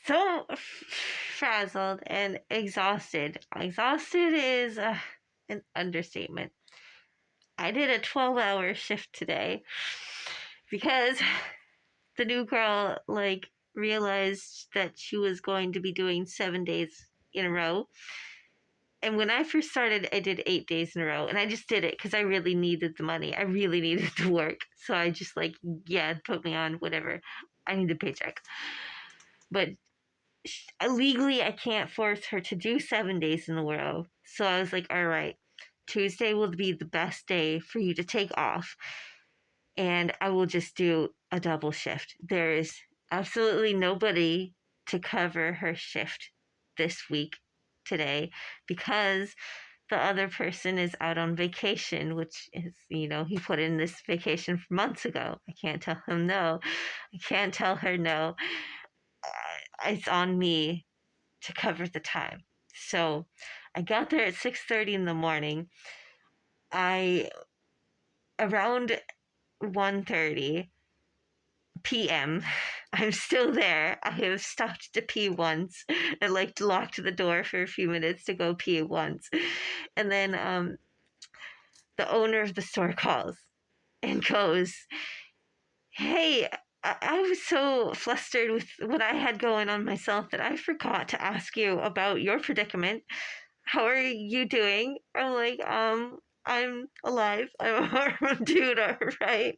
so frazzled and exhausted. Exhausted is an understatement. I did a 12-hour shift today because the new girl realized that she was going to be doing 7 days in a row. And when I first started, I did 8 days in a row, and I just did it because I really needed the money. I really needed the work, so I just yeah, put me on whatever. I need a paycheck, but legally, I can't force her to do 7 days in a row. So I was like, all right, Tuesday will be the best day for you to take off, and I will just do a double shift. There is absolutely nobody to cover her shift this week today because the other person is out on vacation, which is, he put in this vacation for months ago. I can't tell him no. I can't tell her no. It's on me to cover the time. So I got there at 6:30 in the morning. Around 1:30 p.m. I'm still there. I have stopped to pee once and locked the door for a few minutes to go pee once. And then the owner of the store calls and goes, "Hey, I was so flustered with what I had going on myself that I forgot to ask you about your predicament. How are you doing?" I'm like, I'm alive. I'm doing all right.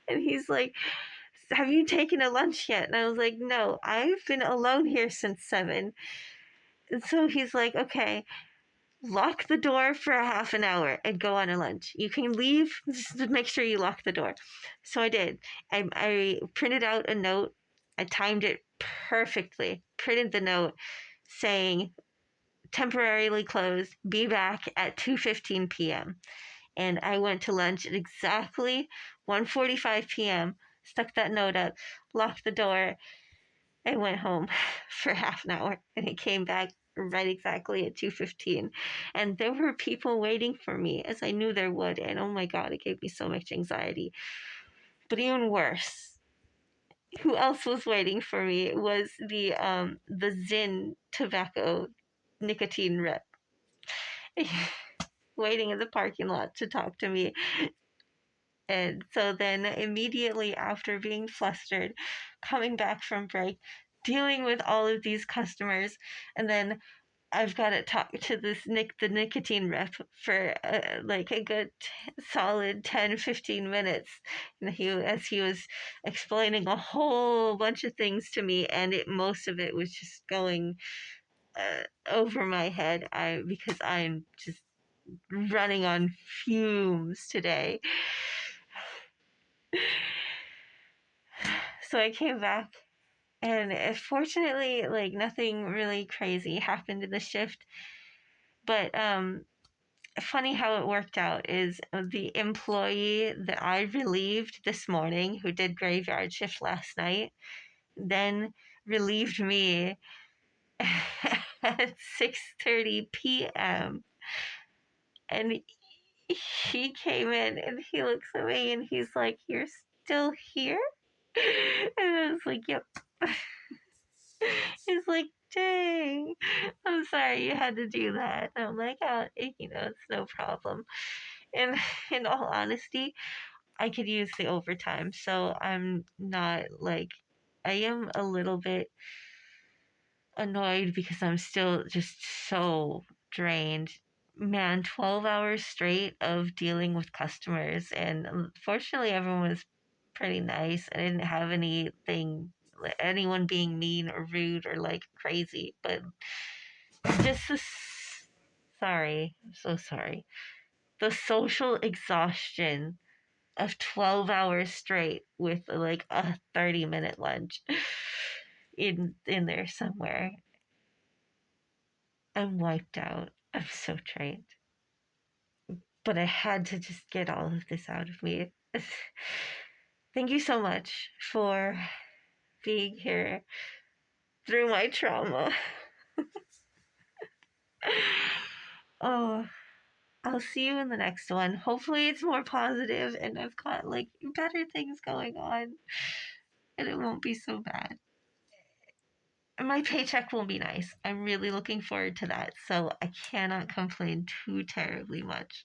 And he's like, "Have you taken a lunch yet?" And I was like, "No, I've been alone here since 7." And so he's like, "Okay, lock the door for a half an hour and go on a lunch. You can leave, just make sure you lock the door." So I did. I printed out a note. I timed it perfectly. Printed the note saying temporarily closed, be back at 2:15 p.m. And I went to lunch at exactly 1:45 p.m. Stuck that note up, locked the door, and went home for half an hour. And it came back right exactly at 2:15. And there were people waiting for me, as I knew there would. And oh my God, it gave me so much anxiety. But even worse, who else was waiting for me was the Zyn tobacco nicotine rep. Waiting in the parking lot to talk to me. And so then immediately after being flustered, coming back from break, dealing with all of these customers, and then I've got to talk to the nicotine rep for a good solid 10-15 minutes. And as he was explaining a whole bunch of things to me, and most of it was just going over my head. Because I'm just running on fumes today. So I came back, and fortunately, nothing really crazy happened in the shift. But funny how it worked out is the employee that I relieved this morning, who did graveyard shift last night, then relieved me at 6:30 p.m. And he came in and he looks at me and he's like, "You're still here?" And I was like, "Yep." He's like, "Dang, I'm sorry you had to do that." And I'm like, "Oh, it's no problem." And in all honesty, I could use the overtime. So I'm not I am a little bit annoyed because I'm still just so drained. Man, 12 hours straight of dealing with customers. And fortunately, everyone was pretty nice. I didn't have anyone being mean or rude or crazy. But just sorry. I'm so sorry. The social exhaustion of 12 hours straight with a 30-minute lunch in there somewhere. I'm wiped out. I'm so drained. But I had to just get all of this out of me. Thank you so much for being here through my trauma. Oh, I'll see you in the next one. Hopefully it's more positive and I've got better things going on. and it won't be so bad. My paycheck will be nice. I'm really looking forward to that, so I cannot complain too terribly much.